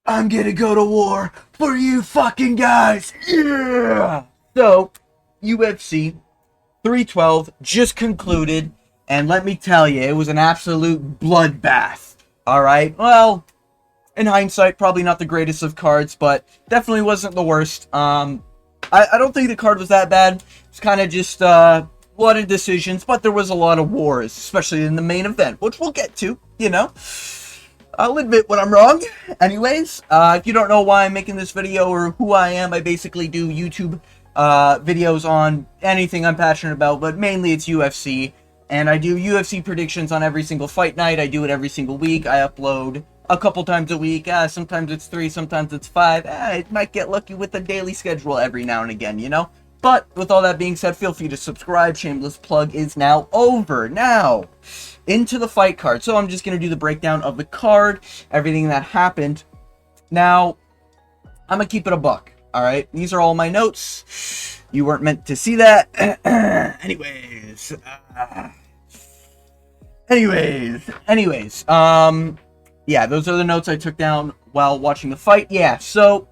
I'm gonna go to war for you fucking guys. Yeah. So, UFC 312 just concluded, and let me tell you, it was an absolute bloodbath. All right. Well, in hindsight, probably not the greatest of cards, but definitely wasn't the worst. I don't think the card was that bad. It's kind of just a lot of decisions, but there was a lot of wars, especially in the main event, which we'll get to, you know. I'll admit when I'm wrong. Anyways, if you don't know why I'm making this video or who I am, I basically do YouTube videos on anything I'm passionate about, but mainly it's UFC. And I do UFC predictions on every single fight night. I do it every single week. I upload a couple times a week. Sometimes it's 3, sometimes it's 5. I might get lucky with a daily schedule every now and again, you know? But with all that being said, feel free to subscribe. Shameless plug is now over. Now, into the fight card. So I'm just going to do the breakdown of the card, everything that happened. Now, I'm going to keep it a buck, all right? These are all my notes. You weren't meant to see that. Anyways, yeah, those are the notes I took down while watching the fight. Yeah, so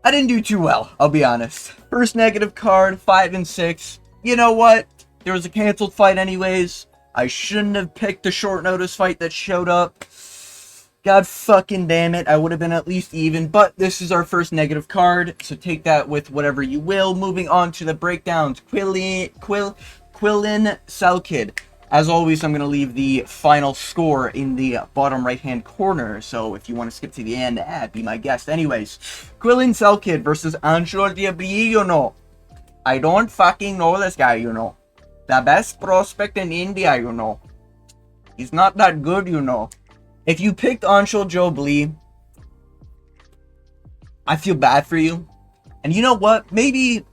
I didn't do too well, I'll be honest. First negative card, 5 and 6. You know what? There was a canceled fight anyways. I shouldn't have picked a short notice fight that showed up. God fucking damn it, I would have been at least even, but this is our first negative card, so take that with whatever you will. Moving on to the breakdowns. Quillin Salkid. As always, I'm going to leave the final score in the bottom right-hand corner, so if you want to skip to the end, be my guest. Anyways, Quillin Salkid versus Anshul Diabli, you know. I don't fucking know this guy, you know. The best prospect in India, you know. He's not that good, you know. If you picked Anshul Diabli, I feel bad for you. And you know what? Maybe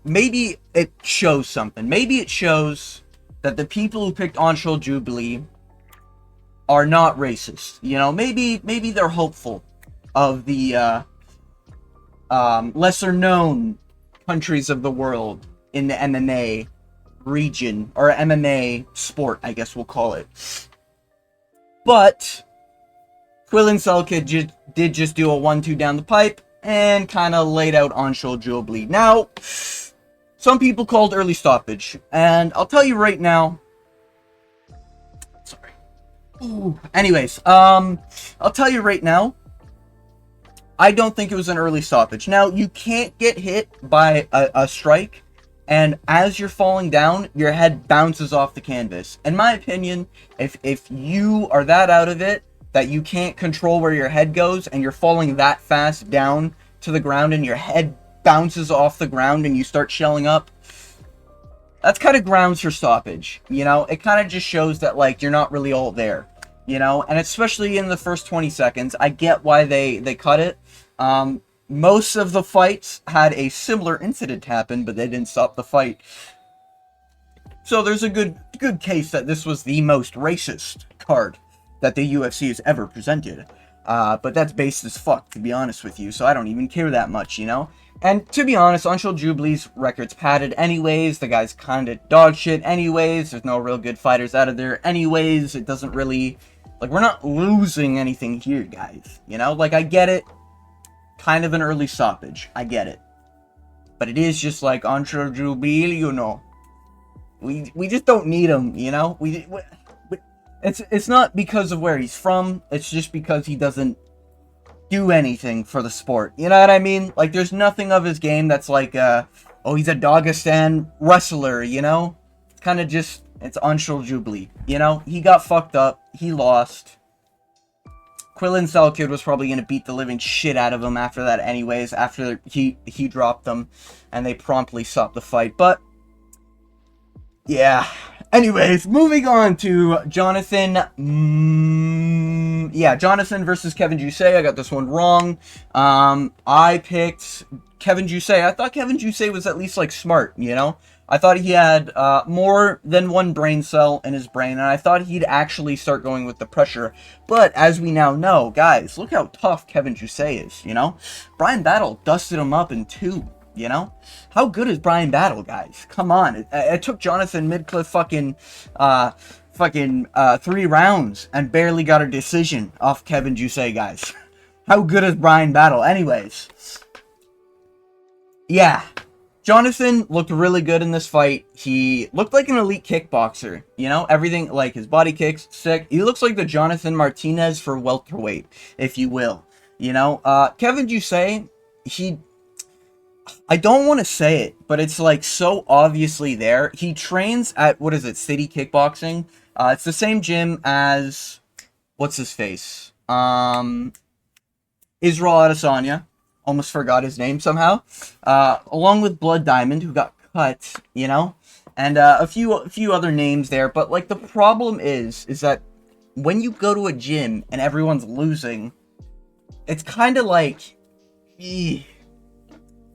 it shows something. Maybe it shows that the people who picked Anshul Diabli are not racist. You know, maybe they're hopeful of the lesser known countries of the world in the MMA region, or MMA sport, I guess we'll call it. But Quillin Salkid did just do a 1-2 down the pipe and kind of laid out Anshul Diabli. Now, some people called early stoppage, and I'll tell you right now. Sorry. Ooh. Anyways, I'll tell you right now. I don't think it was an early stoppage. Now, you can't get hit by a strike, and as you're falling down, your head bounces off the canvas. In my opinion, if you are that out of it, that you can't control where your head goes, and you're falling that fast down to the ground, and your head bounces off the ground, and you start shelling up, that's kind of grounds for stoppage, you know? It kind of just shows that, like, you're not really all there, you know? And especially in the first 20 seconds, I get why they cut it. Most of the fights had a similar incident happen, but they didn't stop the fight. So there's a good case that this was the most racist card that the UFC has ever presented. But that's based as fuck, to be honest with you, so I don't even care that much, you know? And to be honest, Anshul Diabli's record's padded anyways. The guy's kind of dog shit anyways. There's no real good fighters out of there anyways. It doesn't really... Like, we're not losing anything here, guys. You know? Like, I get it. Kind of an early stoppage. I get it. But it is just like Anshul Diabli, you know. We just don't need him, you know? It's not because of where he's from. It's just because he doesn't do anything for the sport. You know what I mean? Like, there's nothing of his game that's like, oh, he's a Dagestan wrestler, you know? It's kind of just, it's Anshul Diabli, you know? He got fucked up. He lost. Quillin Salkid was probably going to beat the living shit out of him after that anyways, after he dropped them, and they promptly stopped the fight. But, yeah. Anyways, moving on to Jonathan. Jonathan versus Kevin Jusay. I got this one wrong. I picked Kevin Jusay. I thought Kevin Jusay was at least, like, smart, you know? I thought he had more than one brain cell in his brain, and I thought he'd actually start going with the pressure. But, as we now know, guys, look how tough Kevin Jusay is, you know? Brian Battle dusted him up in 2. You know? How good is Brian Battle, guys? Come on. It took Jonathan Midcliffe fucking 3 rounds and barely got a decision off Kevin Jusay, guys. How good is Brian Battle? Anyways. Yeah. Jonathan looked really good in this fight. He looked like an elite kickboxer. You know, everything, like his body kicks, sick. He looks like the Jonathan Martinez for welterweight, if you will. You know, Kevin Jusay, I don't want to say it, but it's like so obviously there. He trains at, what is it, City Kickboxing. It's the same gym as, what's his face? Israel Adesanya. Almost forgot his name somehow. Along with Blood Diamond, who got cut, you know, and a few other names there. But like the problem is that when you go to a gym and everyone's losing, it's kind of like,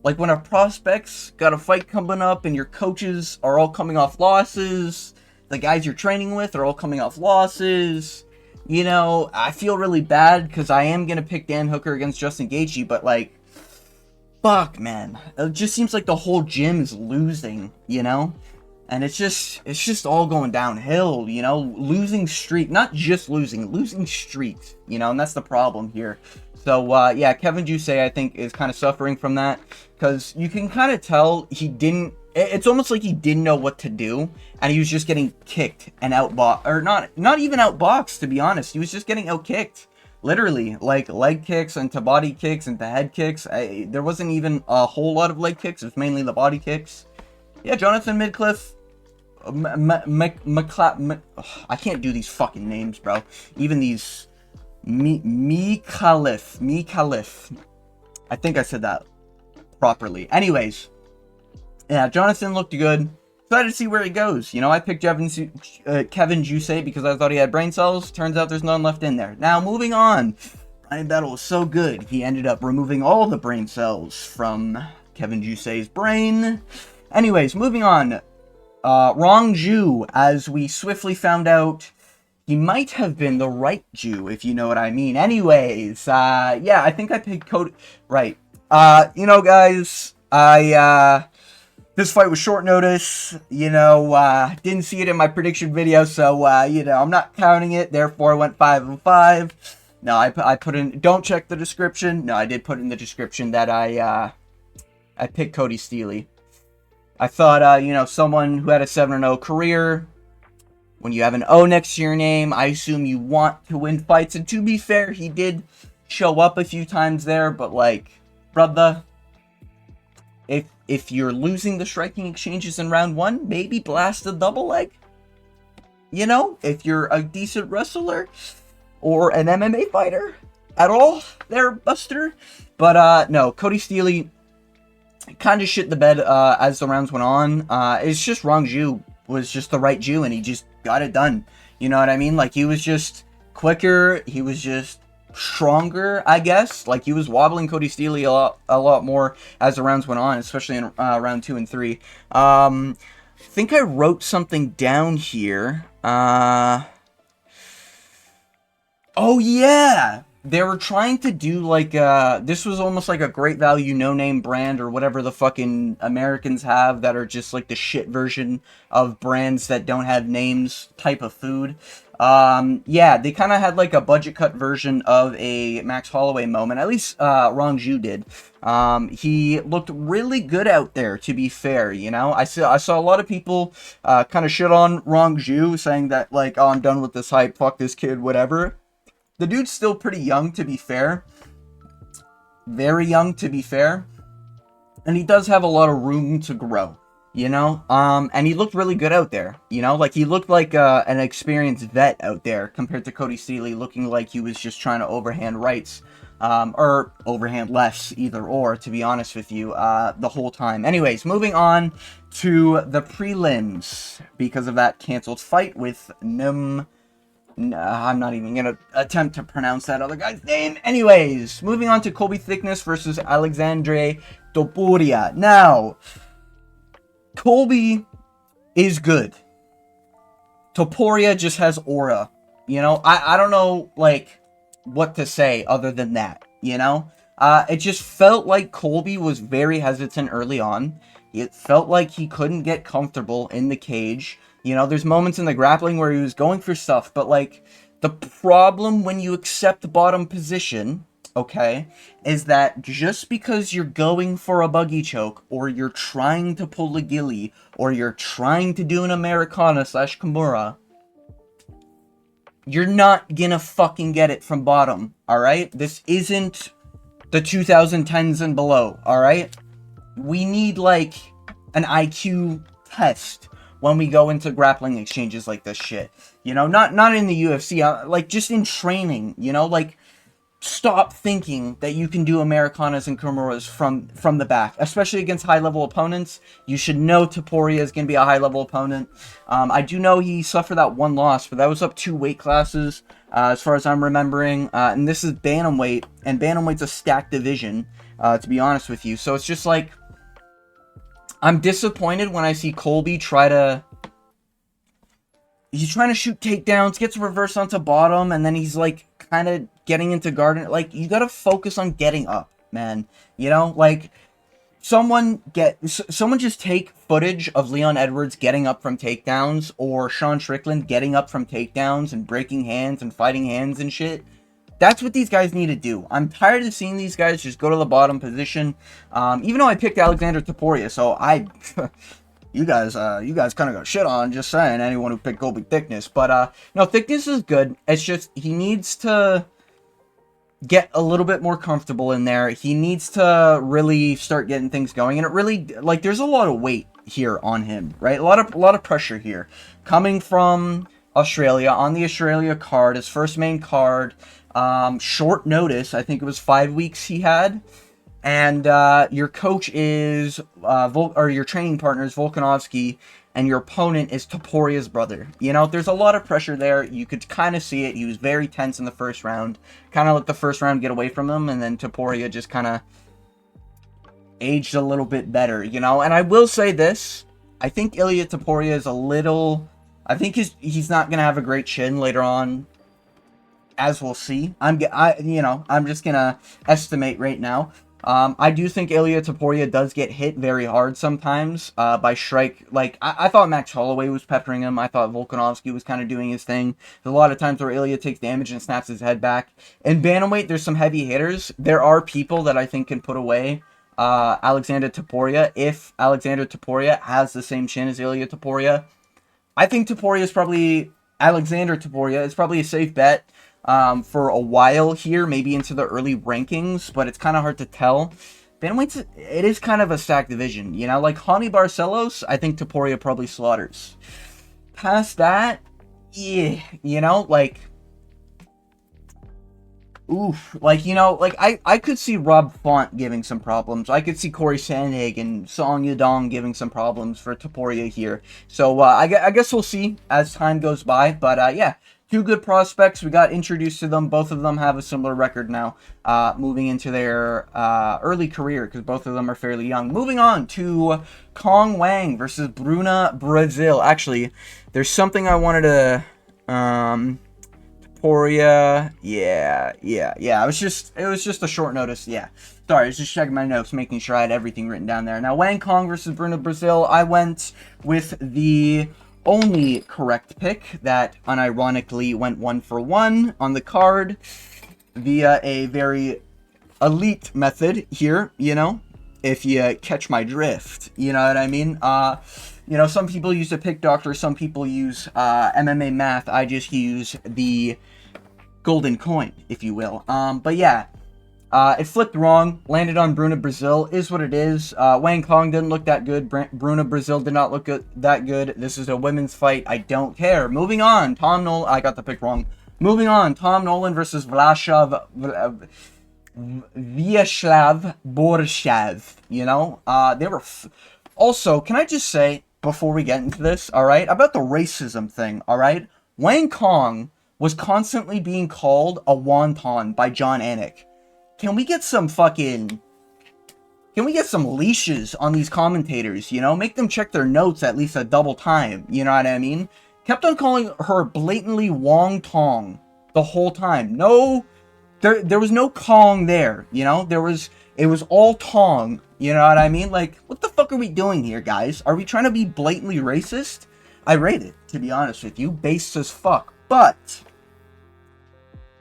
like when a prospect's got a fight coming up and your coaches are all coming off losses, the guys you're training with are all coming off losses. You know, I feel really bad because I am going to pick Dan Hooker against Justin Gaethje, but like, fuck, man. It just seems like the whole gym is losing, you know? And it's just all going downhill, you know? Losing streak, not just losing streaks, you know? And that's the problem here. So, yeah, Kevin Jusay, I think, is kind of suffering from that because you can kind of tell he didn't. It's almost like he didn't know what to do, and he was just getting kicked and outboxed, or not even outboxed, to be honest. He was just getting outkicked, literally, like leg kicks into body kicks into head kicks. There wasn't even a whole lot of leg kicks. It was mainly the body kicks. Yeah, Jonathan Midcliffe, I can't do these fucking names, bro. Even these, Mikhalif. I think I said that properly. Anyways. Yeah, Jonathan looked good. Excited to see where he goes. You know, I picked Kevin Jusay because I thought he had brain cells. Turns out there's none left in there. Now, moving on. Brian Battle was so good. He ended up removing all the brain cells from Kevin Jusay's brain. Anyways, moving on. Wrong Jew, as we swiftly found out, he might have been the right Jew, if you know what I mean. Anyways, yeah, I think I picked Cody. Right. You know, guys, this fight was short notice, you know, didn't see it in my prediction video, so, you know, I'm not counting it, therefore I went 5-5. No, I put in, don't check the description. No, I did put in the description that I picked Cody Steely. I thought, you know, someone who had a 7-0 career, when you have an O next to your name, I assume you want to win fights, and to be fair, he did show up a few times there, but, like, brother, if you're losing the striking exchanges in round 1, maybe blast a double leg. You know, if you're a decent wrestler or an MMA fighter at all, there, Buster. But no, Cody Steely kind of shit the bed as the rounds went on. It's just Wrong Jew was just the right Jew, and he just got it done. You know what I mean? Like, he was just quicker. He was just stronger, I guess. Like, he was wobbling Cody Steely a lot more as the rounds went on, especially in round 2 and 3. I think I wrote something down here. Oh yeah, they were trying to do like this was almost like a Great Value no name brand or whatever the fucking Americans have that are just like the shit version of brands that don't have names type of food. Yeah, they kind of had like a budget cut version of a Max Holloway moment. At least Wrong Jew did. He looked really good out there, to be fair, you know? I saw a lot of people kind of shit on Wrong Jew, saying that like, oh, I'm done with this hype, fuck this kid, whatever. The dude's still pretty young, to be fair. Very young, to be fair. And he does have a lot of room to grow. You know, and he looked really good out there, you know, like he looked like an experienced vet out there compared to Cody Steely looking like he was just trying to overhand rights, or overhand lefts, either or, to be honest with you, the whole time. Anyways, moving on to the prelims because of that canceled fight with I'm not even going to attempt to pronounce that other guy's name. Anyways, moving on to Colby Thickness versus Alexandre Topuria. Now, Colby is good. Topuria just has aura. You know, I don't know, like, what to say other than that, you know? It just felt like Colby was very hesitant early on. It felt like he couldn't get comfortable in the cage. You know, there's moments in the grappling where he was going for stuff, but, like, the problem when you accept the bottom position okay, is that just because you're going for a buggy choke, or you're trying to pull a ghillie, or you're trying to do an Americana / Kimura, you're not gonna fucking get it from bottom, alright? This isn't the 2010s and below, alright? We need, like, an IQ test when we go into grappling exchanges like this shit. You know, not in the UFC, like, just in training, you know? Like, stop thinking that you can do Americanas and Kimuras from the back, especially against high-level opponents. You should know Topuria is going to be a high-level opponent. I do know he suffered that one loss, but that was up 2 weight classes, as far as I'm remembering. And this is bantamweight, and bantamweight's a stacked division, to be honest with you. So it's just like, I'm disappointed when I see Colby he's trying to shoot takedowns, gets reversed onto bottom, and then he's like kind of getting into guard. Like, you gotta focus on getting up, man. You know, like, someone just take footage of Leon Edwards getting up from takedowns, or Sean Strickland getting up from takedowns and breaking hands and fighting hands and shit. That's what these guys need to do. I'm tired of seeing these guys just go to the bottom position. Even though I picked Alexander Topuria, so you guys kind of got shit on, just saying, anyone who picked Colby Thickness. But, no, Thickness is good. It's just, he needs to get a little bit more comfortable in there. He needs to really start getting things going. And it really, like, there's a lot of weight here on him, right? A lot of pressure here. Coming from Australia, on the Australia card, his first main card, short notice, I think it was 5 weeks he had. And your coach is, or your training partner is Volkanovski, and your opponent is Topuria's brother. You know, there's a lot of pressure there. You could kind of see it. He was very tense in the first round. Kind of let the first round get away from him, and then Topuria just kind of aged a little bit better, you know? And I will say this. I think Ilia Topuria is a little... I think he's not going to have a great chin later on, as we'll see. I'm just going to estimate right now. I do think Ilia Topuria does get hit very hard sometimes by strike. Like, I thought Max Holloway was peppering him. I thought Volkanovski was kind of doing his thing. There's a lot of times where Ilia takes damage and snaps his head back. In bantamweight, there's some heavy hitters. There are people that I think can put away Alexander Topuria if Alexander Topuria has the same chin as Ilia Topuria. I think Alexander Topuria is probably a safe bet for a while here, maybe into the early rankings, but it's kind of hard to tell. Bantamweight's, it is kind of a stacked division, you know? Like, Hani Barcelos, I think Topuria probably slaughters. Past that, yeah, you know, like... Oof, like, you know, like, I could see Rob Font giving some problems. I could see Corey Sandhagen, Song Yadong giving some problems for Topuria here. So, I guess we'll see as time goes by. But, yeah, 2 good prospects. We got introduced to them. Both of them have a similar record now, moving into their early career, because both of them are fairly young. Moving on to Kong Wang versus Bruna Brazil. Actually, there's something I wanted to... Topuria, yeah. It was just a short notice, yeah. Sorry, I was just checking my notes, making sure I had everything written down there. Now, Wang Kong versus Bruna Brazil, I went with the only correct pick that unironically went 1-for-1 on the card via a very elite method here, you know, if you catch my drift, you know what I mean? You know, some people use a pick doctor, some people use MMA math. I just use the golden coin, if you will. But yeah, it flipped wrong, landed on Bruna Brazil, is what it is. Wang Kong didn't look that good. Bruna Brazil did not look that good. This is a women's fight. I don't care. Moving on, Tom Nolan, I got the pick wrong. Moving on, Tom Nolan versus Vyacheslav Borshev, you know? They were... Also, can I just say, before we get into this, alright, about the racism thing, alright? Wang Kong was constantly being called a wonton by John Anik. Can we get some leashes on these commentators, you know? Make them check their notes at least a double time, you know what I mean? Kept on calling her blatantly Wong Tong the whole time. No, there was no Kong there, you know? It was all Tong, you know what I mean? Like, what the fuck are we doing here, guys? Are we trying to be blatantly racist? I rate it, to be honest with you. Based as fuck. But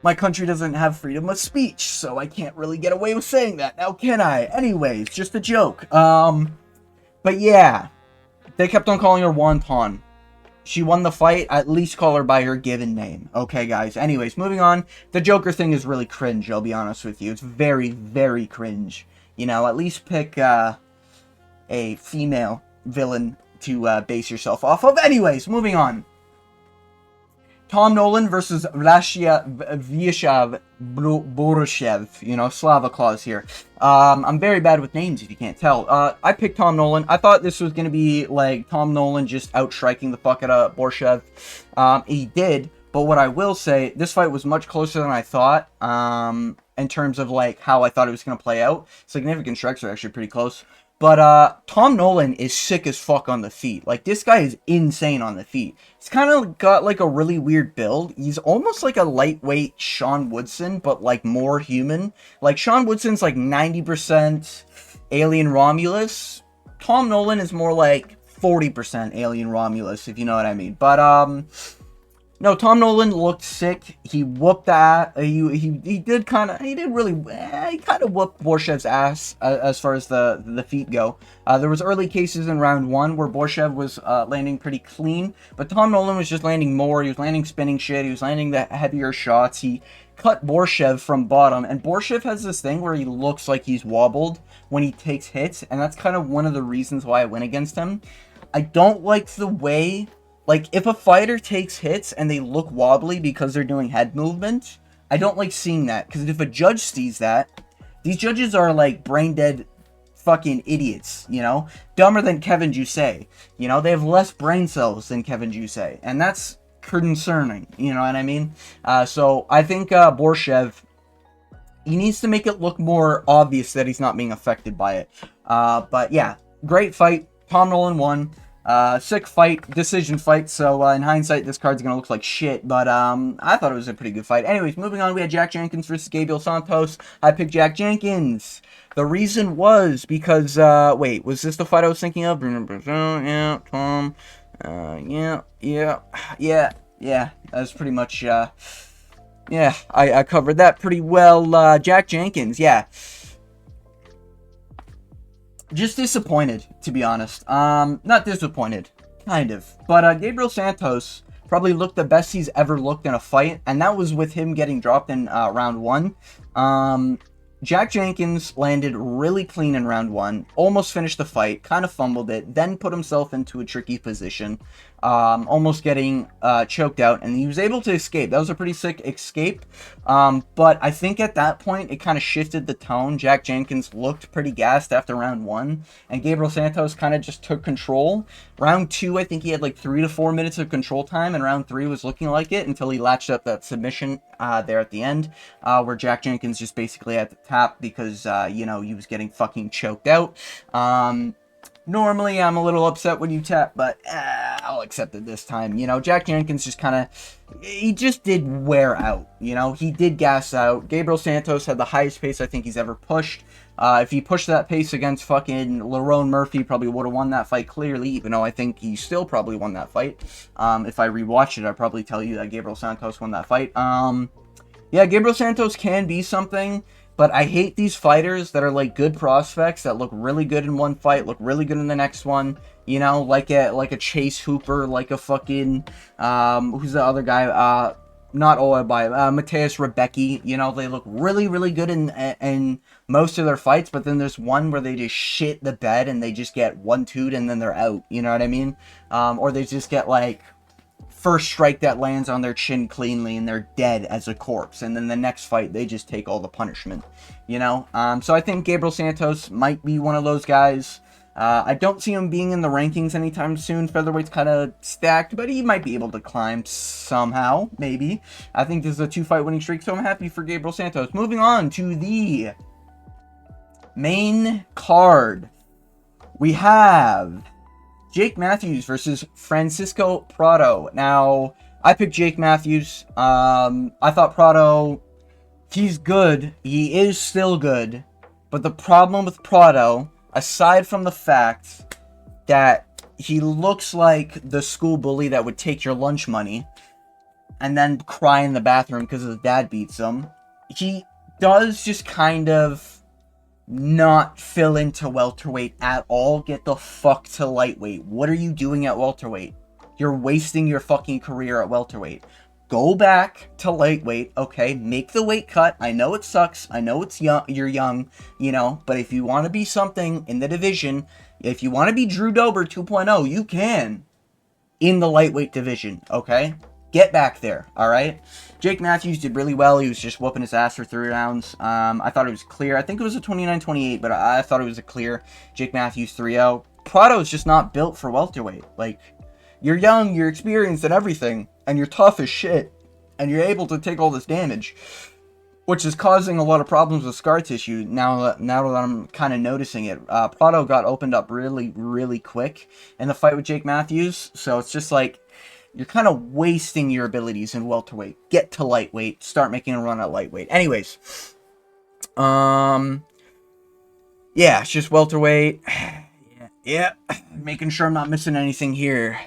my country doesn't have freedom of speech, so I can't really get away with saying that. Now, can I? Anyways, just a joke. But yeah, they kept on calling her Wonton. She won the fight. At least call her by her given name. Okay, guys. Anyways, moving on. The Joker thing is really cringe, I'll be honest with you. It's very, very cringe. You know, at least pick a female villain to base yourself off of. Anyways, moving on. Tom Nolan versus Vyacheslav Borishev. You know, Slava clause here. I'm very bad with names, if you can't tell. I picked Tom Nolan. I thought this was going to be, like, Tom Nolan just out-striking the fuck out of Borishev. He did, but what I will say, this fight was much closer than I thought, in terms of, like, how I thought it was going to play out. Significant strikes are actually pretty close. But Tom Nolan is sick as fuck on the feet. Like, this guy is insane on the feet. He's kind of got, like, a really weird build. He's almost like a lightweight Sean Woodson, but, like, more human. Like, Sean Woodson's, like, 90% Alien Romulus. Tom Nolan is more like 40% Alien Romulus, if you know what I mean. But, no, Tom Nolan looked sick. He whooped that. He did kind of whooped Borshev's ass as far as the feet go. There was early cases in round 1 where Borshev was landing pretty clean, but Tom Nolan was just landing more. He was landing spinning shit. He was landing the heavier shots. He cut Borshev from bottom, and Borshev has this thing where he looks like he's wobbled when he takes hits, and that's kind of one of the reasons why I went against him. I don't like the way... Like, if a fighter takes hits and they look wobbly because they're doing head movement, I don't like seeing that. Because if a judge sees that, these judges are, like, brain-dead fucking idiots, you know? Dumber than Kevin Jusay. You know, they have less brain cells than Kevin Jusay. And that's concerning, you know what I mean? So, I think Borshev, he needs to make it look more obvious that he's not being affected by it. But, yeah, great fight. Tom Nolan won. Sick fight, decision fight, so in hindsight this card's gonna look like shit, but I thought it was a pretty good fight. Anyways, moving on, we had Jack Jenkins versus Gabriel Santos. I picked Jack Jenkins. The reason was because, wait, was this the fight I was thinking of? Yeah, Tom, yeah, that was pretty much, yeah, I covered that pretty well. Jack Jenkins, yeah. Just disappointed, to be honest. Not disappointed, kind of. But Gabriel Santos probably looked the best he's ever looked in a fight, and that was with him getting dropped in round 1. Jack Jenkins landed really clean in round 1, almost finished the fight, kind of fumbled it, then put himself into a tricky position, almost getting choked out, and he was able to escape. That was a pretty sick escape, but I think at that point, it kind of shifted the tone. Jack Jenkins looked pretty gassed after round 1, and Gabriel Santos kind of just took control. Round 2, I think he had like 3 to 4 minutes of control time, and round 3 was looking like it until he latched up that submission there at the end, where Jack Jenkins just basically had to tap because, you know, he was getting fucking choked out. Normally, I'm a little upset when you tap, but I'll accept it this time. You know, Jack Jenkins just kind of, he just did wear out, you know? He did gas out. Gabriel Santos had the highest pace I think he's ever pushed. If he pushed that pace against fucking Lerone Murphy, probably would have won that fight clearly, even though I think he still probably won that fight. If I rewatch it, I'd probably tell you that Gabriel Santos won that fight. Yeah, Gabriel Santos can be something, but I hate these fighters that are like good prospects that look really good in one fight, look really good in the next one. You know, like a Chase Hooper, like a fucking who's the other guy? Not Oabai, Mateus Rebecki. You know, they look really, really good in most of their fights, but then there's one where they just shit the bed and they just get 1-2'd and then they're out. You know what I mean? Or they just get like first strike that lands on their chin cleanly and they're dead as a corpse, and then the next fight they just take all the punishment, you know. So I think Gabriel Santos might be one of those guys. I don't see him being in the rankings anytime soon. Featherweight's kind of stacked, but he might be able to climb somehow, maybe. I think this is a 2-fight winning streak, so I'm happy for Gabriel Santos. Moving on to the main card, we have Jake Matthews versus Francisco Prado. Now, I picked Jake Matthews. I thought Prado, he's good. He is still good. But the problem with Prado, aside from the fact that he looks like the school bully that would take your lunch money, and then cry in the bathroom because his dad beats him. He does just kind of not fill into welterweight at all. Get the fuck to lightweight. What are you doing at welterweight? You're wasting your fucking career at welterweight. Go back to lightweight, okay? Make the weight cut. I know it sucks. I know it's young. You're young, you know. But if you want to be something in the division, if you want to be Drew Dober 2.0, you can in the lightweight division, okay? Get back there, all right? Jake Matthews did really well. He was just whooping his ass for 3 rounds. I thought it was clear. I think it was a 29-28, but I thought it was a clear Jake Matthews 3-0. Prado is just not built for welterweight. Like, you're young, you're experienced and everything, and you're tough as shit, and you're able to take all this damage, which is causing a lot of problems with scar tissue now that I'm kind of noticing it. Prado got opened up really, really quick in the fight with Jake Matthews, so it's just like, you're kind of wasting your abilities in welterweight. Get to lightweight. Start making a run at lightweight. Anyways. Yeah, it's just welterweight. Yeah. Making sure I'm not missing anything here.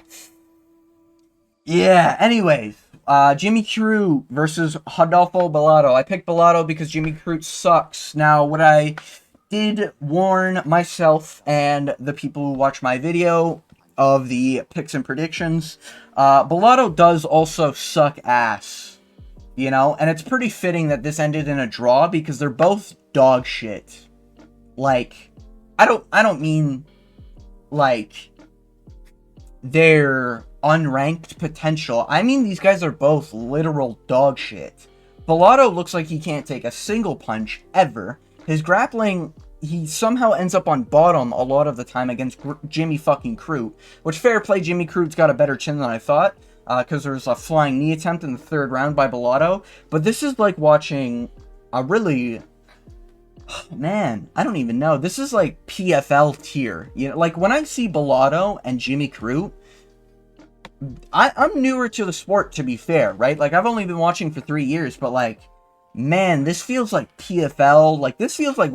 Yeah, anyways. Jimmy Crute versus Rodolfo Bellato. I picked Bellato because Jimmy Crute sucks. Now, what I did warn myself and the people who watch my video of the picks and predictions, Bellato does also suck ass, you know, and it's pretty fitting that this ended in a draw because they're both dog shit. Like, I don't mean like their unranked potential. I mean these guys are both literal dog shit. Bellato looks like he can't take a single punch ever. His grappling, he somehow ends up on bottom a lot of the time against Jimmy fucking Crute. Which, fair play, Jimmy Crute's got a better chin than I thought. Because there was a flying knee attempt in the 3rd round by Bellato. But this is like watching a really... Man, I don't even know. This is like PFL tier. You know, like when I see Bellato and Jimmy Crute, I'm newer to the sport, to be fair, right? Like, I've only been watching for 3 years, but like... Man, this feels like PFL. Like, this feels like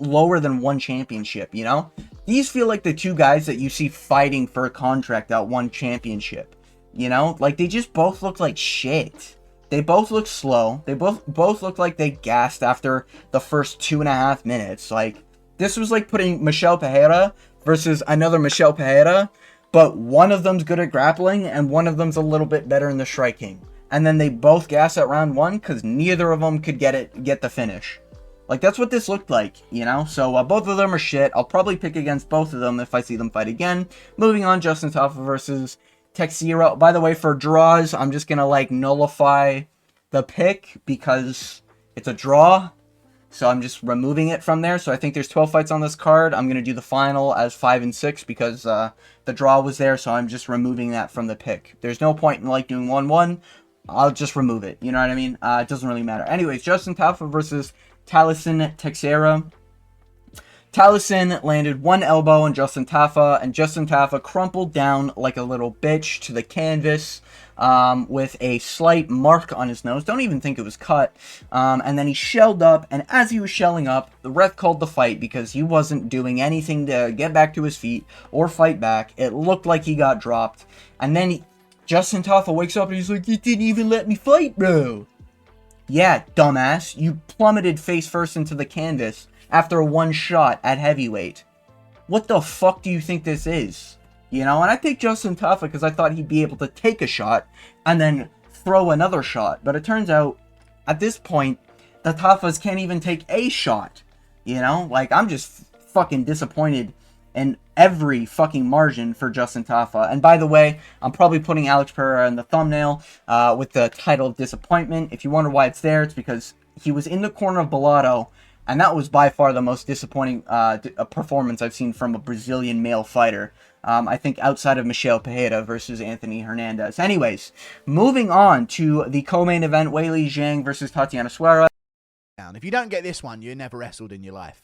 lower than one championship, you know? These feel like the 2 guys that you see fighting for a contract at one championship, you know? Like, they just both look like shit. They both look slow. They both look like they gassed after the first 2.5 minutes. Like, this was like putting Michel Pereira versus another Michel Pereira, but one of them's good at grappling and one of them's a little bit better in the striking. And then they both gas at round 1 because neither of them could get the finish. Like, that's what this looked like, you know? So, both of them are shit. I'll probably pick against both of them if I see them fight again. Moving on, Justin Tafa versus Teixeira. By the way, for draws, I'm just going to, like, nullify the pick because it's a draw. So, I'm just removing it from there. So, I think there's 12 fights on this card. I'm going to do the final as 5 and 6 because the draw was there. So, I'm just removing that from the pick. There's no point in, like, doing 1-1. I'll just remove it. You know what I mean? It doesn't really matter. Anyways, Justin Tafa versus Taliesin Teixeira. Taliesin landed 1 elbow on Justin Tafa, and Justin Tafa crumpled down like a little bitch to the canvas with a slight mark on his nose. Don't even think it was cut. And then he shelled up, and as he was shelling up, the ref called the fight because he wasn't doing anything to get back to his feet or fight back. It looked like he got dropped. And then Justin Tafa wakes up and he's like, "You didn't even let me fight, bro." Yeah, dumbass. You plummeted face first into the canvas after 1 shot at heavyweight. What the fuck do you think this is? You know, and I picked Justin Tafa because I thought he'd be able to take a shot and then throw another shot. But it turns out, at this point, the Tafas can't even take a shot. You know? Like, I'm just fucking disappointed in every fucking margin for Justin Tafa. And by the way, I'm probably putting Alex Pereira in the thumbnail with the title of disappointment. If you wonder why it's there, it's because he was in the corner of Bellato, and that was by far the most disappointing performance I've seen from a Brazilian male fighter. I think outside of Michel Pereira versus Anthony Hernandez. Anyways, moving on to the co-main event, Weili Zhang versus Tatiana Suarez. If you don't get this one, you never wrestled in your life.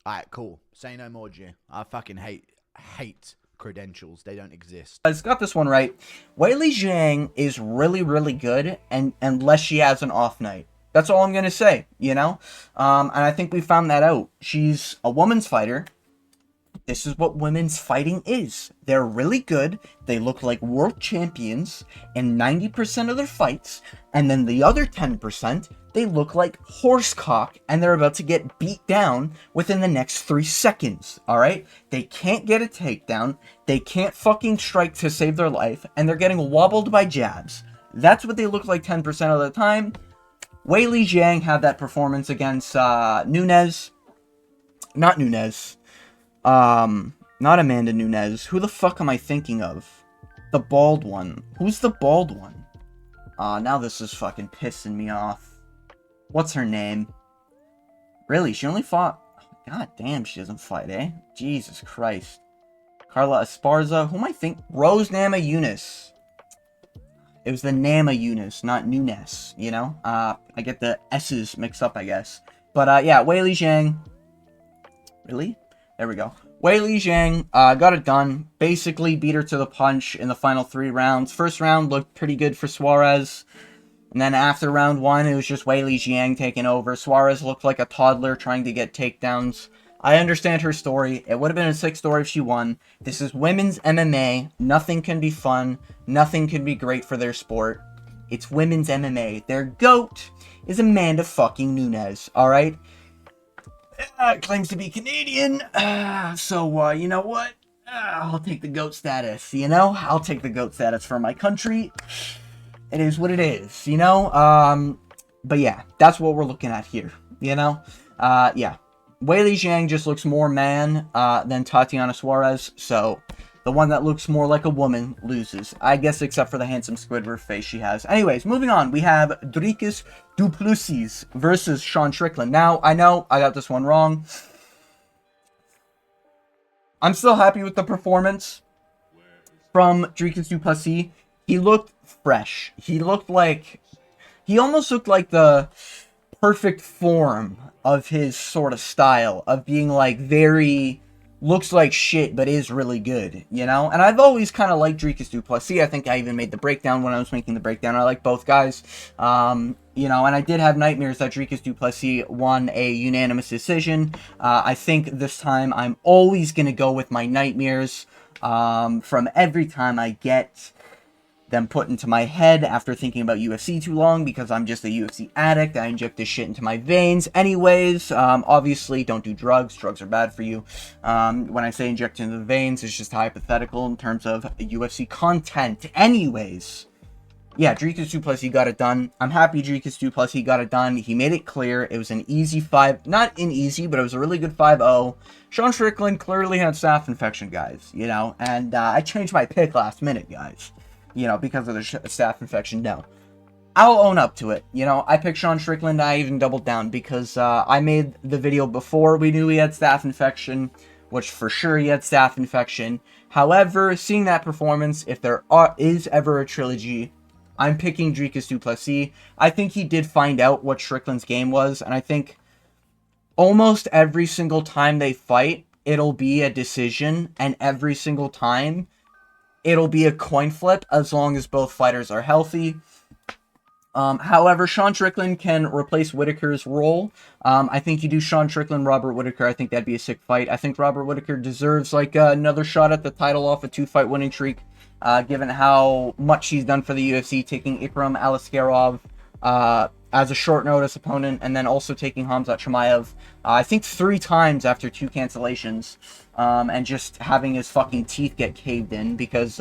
Alright, cool. Say no more, G. I fucking hate credentials. They don't exist. I got this one right. Weili Zhang is really, really good, and unless she has an off night. That's all I'm going to say, you know? And I think we found that out. She's a woman's fighter. This is what women's fighting is. They're really good. They look like world champions in 90% of their fights. And then the other 10%, they look like horsecock and they're about to get beat down within the next 3 seconds. Alright? They can't get a takedown. They can't fucking strike to save their life. And they're getting wobbled by jabs. That's what they look like 10% of the time. Weili Zhang had that performance against Nunes. Not Nunes. Not Amanda Nunes. Who the fuck am I thinking of? The bald one. Who's the bald one? Now this is fucking pissing me off. What's her name? Really? She only fought... God damn, she doesn't fight, eh? Jesus Christ. Carla Esparza. Who am I thinking? Rose Namajunas. It was the Namajunas, not Nunes, you know? I get the S's mixed up, I guess. But, yeah, Weili Zhang. Really? There we go. Weili Zhang got it done. Basically beat her to the punch in the final 3 rounds. First round looked pretty good for Suarez. And then after round 1, it was just Weili Zhang taking over. Suarez looked like a toddler trying to get takedowns. I understand her story. It would have been a sick story if she won. This is women's MMA. Nothing can be fun. Nothing can be great for their sport. It's women's MMA. Their GOAT is Amanda fucking Nunes. Alright? Claims to be Canadian. So, you know what? I'll take the GOAT status, you know? I'll take the GOAT status for my country. It is what it is, you know? But yeah, that's what we're looking at here, you know? Yeah. Weili Zhang just looks more man than Tatiana Suarez, so the one that looks more like a woman loses. I guess except for the handsome Squidward face she has. Anyways, moving on, we have Dricus du Plessis versus Sean Strickland. Now, I know I got this one wrong. I'm still happy with the performance from Dricus du Plessis. He looked fresh. He looked like... He almost looked like the perfect form of his sort of style. Of being like very... Looks like shit, but is really good, you know? And I've always kind of liked Dricus du Plessis. I think I even made the breakdown when I was making the breakdown. I like both guys. You know, and I did have nightmares that Dricus du Plessis won a unanimous decision. I think this time I'm always going to go with my nightmares from every time I get them put into my head after thinking about UFC too long, because I'm just a UFC addict. I inject this shit into my veins. Anyways, obviously, don't do drugs. Drugs are bad for you. When I say inject into the veins, it's just hypothetical in terms of UFC content. Anyways, yeah, Dricus du Plessis got it done. I'm happy Dricus du Plessis got it done. He made it clear. It was an easy 5... Not an easy, but it was a really good 5-0. Sean Strickland clearly had staph infection, guys, you know? And I changed my pick last minute, guys. You know, because of the staph infection. No, I'll own up to it. You know, I picked Sean Strickland. I even doubled down because I made the video before we knew he had staph infection, which for sure he had staph infection. However, seeing that performance, if there is ever a trilogy, I'm picking Dricus du Plessis. I think he did find out what Strickland's game was, and I think almost every single time they fight, it'll be a decision, and every single time it'll be a coin flip as long as both fighters are healthy. However, Sean Strickland can replace Whittaker's role. I think you do Sean Strickland, Robert Whittaker. I think that'd be a sick fight. I think Robert Whittaker deserves like another shot at the title off a 2-fight winning streak, given how much he's done for the UFC, taking Ikram Aliskerov as a short notice opponent, and then also taking Khamzat Chimaev, I think 3 times after 2 cancellations, and just having his fucking teeth get caved in because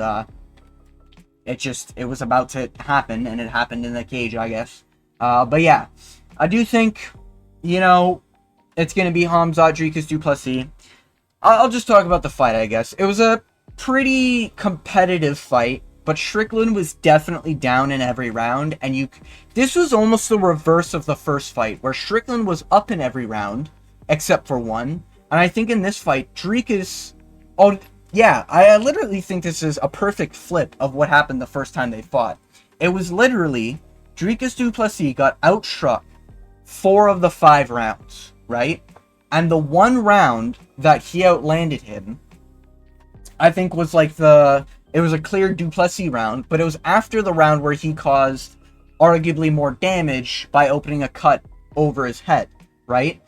it was about to happen, and it happened in the cage, I guess. But yeah, I do think, you know, it's going to be Khamzat Dricus du Plessis. I'll just talk about the fight, I guess. It was a pretty competitive fight, but Strickland was definitely down in every round, and this was almost the reverse of the first fight, where Strickland was up in every round, except for one. And I think in this fight, Dricus... Oh, yeah, I literally think this is a perfect flip of what happened the first time they fought. It was literally, Dricus du Plessis got outstruck 4 of the 5 rounds, right? And the one round that he outlanded him, I think was like it was a clear du Plessis round, but it was after the round where he caused arguably more damage by opening a cut over his head, right?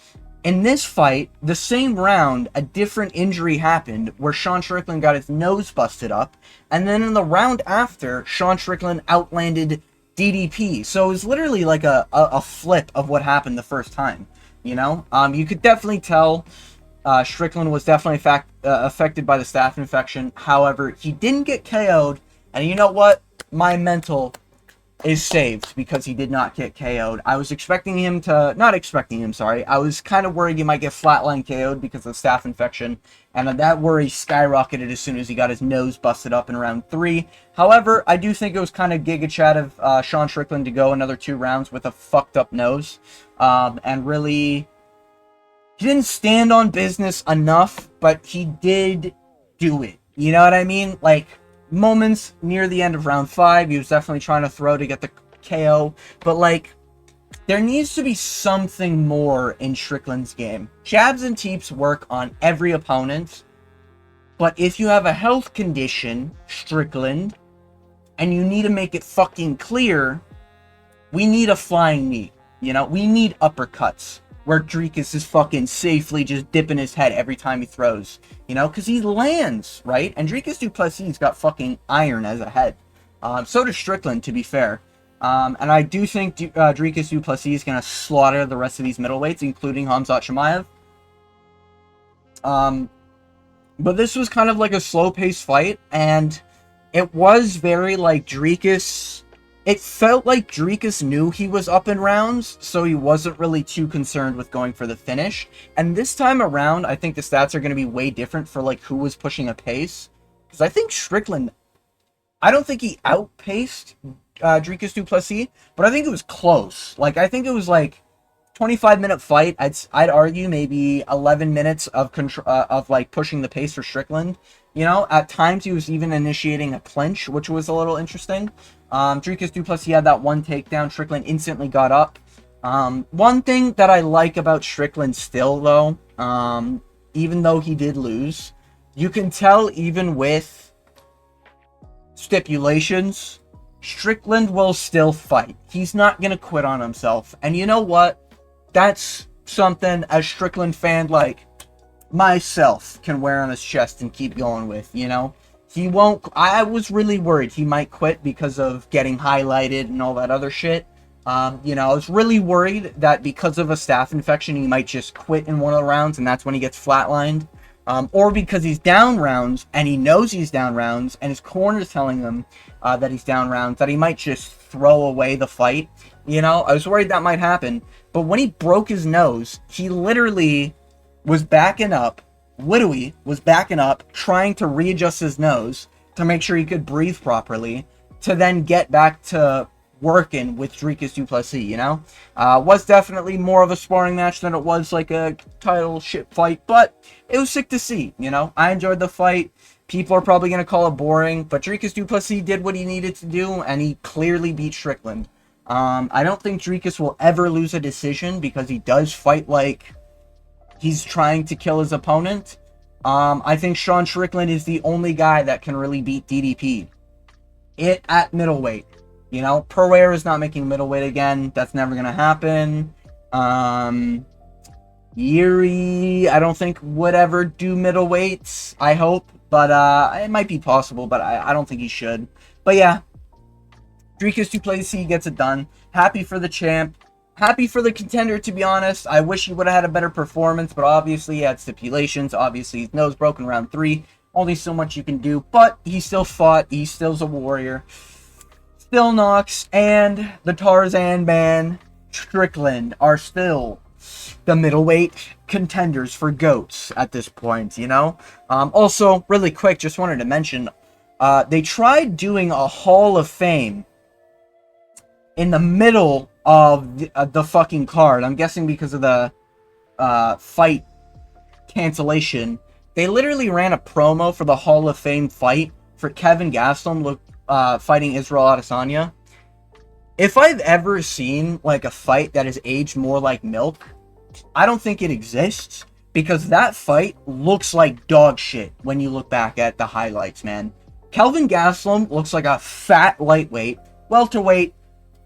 In this fight, the same round, a different injury happened where Sean Strickland got his nose busted up, and then in the round after, Sean Strickland outlanded DDP. So it was literally like a flip of what happened the first time. You know, you could definitely tell Strickland was definitely affected by the staph infection. However, he didn't get KO'd, and you know what? My mental is saved because he did not get KO'd. I was expecting him to, not expecting him, sorry. I was kind of worried he might get flatline KO'd because of the staph infection, and that worry skyrocketed as soon as he got his nose busted up in round 3. However, I do think it was kind of Giga Chad of Sean Strickland to go another 2 rounds with a fucked up nose, and really, he didn't stand on business enough, but he did do it. You know what I mean? Like, moments near the end of round 5, he was definitely trying to throw to get the KO, but like, there needs to be something more in Strickland's game. Jabs and teeps work on every opponent, but if you have a health condition, Strickland, and you need to make it fucking clear, we need a flying knee, you know? We need uppercuts where Dricus is fucking safely just dipping his head every time he throws, you know, because he lands, right? And Dricus du Plessis got fucking iron as a head. So does Strickland, to be fair. And I do think Dricus du Plessis is going to slaughter the rest of these middleweights, including Khamzat Chimaev. But this was kind of like a slow-paced fight, and it was very, like, Dricus... It felt like Dricus knew he was up in rounds, so he wasn't really too concerned with going for the finish. And this time around, I think the stats are going to be way different for, like, who was pushing a pace. Because I think Strickland... I don't think he outpaced Dricus du Plessis, but I think it was close. Like, I think it was, like, 25-minute fight. I'd argue maybe 11 minutes of like, pushing the pace for Strickland. You know, at times he was even initiating a clinch, which was a little interesting. Dricus du Plessis had that one takedown. Strickland instantly got up. One thing that I like about Strickland still, though, even though he did lose, you can tell even with stipulations, Strickland will still fight. He's not going to quit on himself. And you know what? That's something a Strickland fan like myself can wear on his chest and keep going with, you know? He won't... I was really worried he might quit because of getting highlighted and all that other shit. You know, I was really worried that because of a staph infection, he might just quit in one of the rounds, and that's when he gets flatlined. Or because he's down rounds, and he knows he's down rounds, and his corner's telling him that he's down rounds, that he might just throw away the fight. You know, I was worried that might happen. But when he broke his nose, he literally was backing up. Literally was backing up, trying to readjust his nose to make sure he could breathe properly, to then get back to working with Dricus du Plessis, you know? Was definitely more of a sparring match than it was like a title shit fight, but it was sick to see, you know? I enjoyed the fight. People are probably going to call it boring, but Dricus du Plessis did what he needed to do, and he clearly beat Strickland. I don't think Dricus will ever lose a decision because he does fight like he's trying to kill his opponent. I think Sean Strickland is the only guy that can really beat DDP. At middleweight. You know, Pereira is not making middleweight again. That's never going to happen. Yuri, I don't think would ever do middleweights. I hope. But it might be possible, but I don't think he should. But yeah. Dricus du Plessis gets it done. Happy for the champ. Happy for the contender, to be honest. I wish he would have had a better performance, but obviously he had stipulations. Obviously his nose broke in round 3. Only so much you can do, but he still fought. He still's a warrior. Still Knox and the Tarzan man Strickland are still the middleweight contenders for GOATs at this point, you know? Also, really quick, just wanted to mention, they tried doing a Hall of Fame in the middle of the fucking card. I'm guessing because of the fight cancellation. They literally ran a promo for the Hall of Fame fight for Kevin Gastelum fighting Israel Adesanya. If I've ever seen like a fight that has aged more like milk, I don't think it exists, because that fight looks like dog shit when you look back at the highlights, man. Kelvin Gastelum looks like a fat lightweight. Welterweight,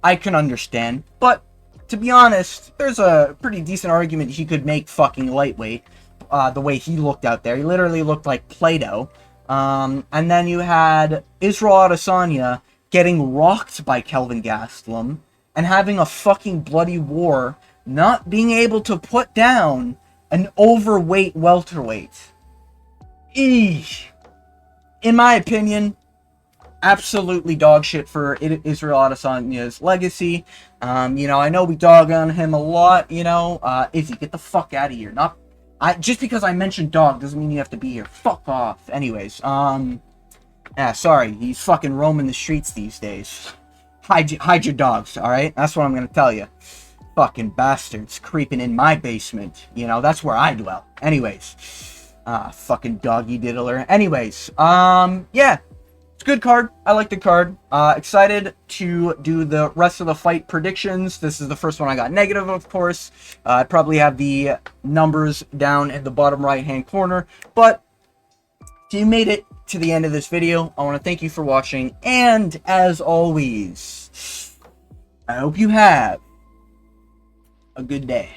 I can understand, but to be honest, there's a pretty decent argument he could make fucking lightweight. The way he looked out there, he literally looked like Play-Doh. And then you had Israel Adesanya getting rocked by Kelvin Gastelum and having a fucking bloody war, not being able to put down an overweight welterweight. Eesh. In my opinion, absolutely dog shit for Israel Adesanya's legacy. I know we dog on him a lot, Izzy, get the fuck out of here. Just because I mentioned dog doesn't mean you have to be here. Fuck off. Anyways, yeah, sorry, he's fucking roaming the streets these days. Hide your dogs, alright? That's what I'm gonna tell you. Fucking bastards creeping in my basement. That's where I dwell. Anyways, fucking doggy diddler. Anyways, yeah. It's a good card. I like the card. Excited to do the rest of the fight predictions. This is the first one I got negative, of course. I probably have the numbers down in the bottom right-hand corner. But if you made it to the end of this video, I want to thank you for watching. And as always, I hope you have a good day.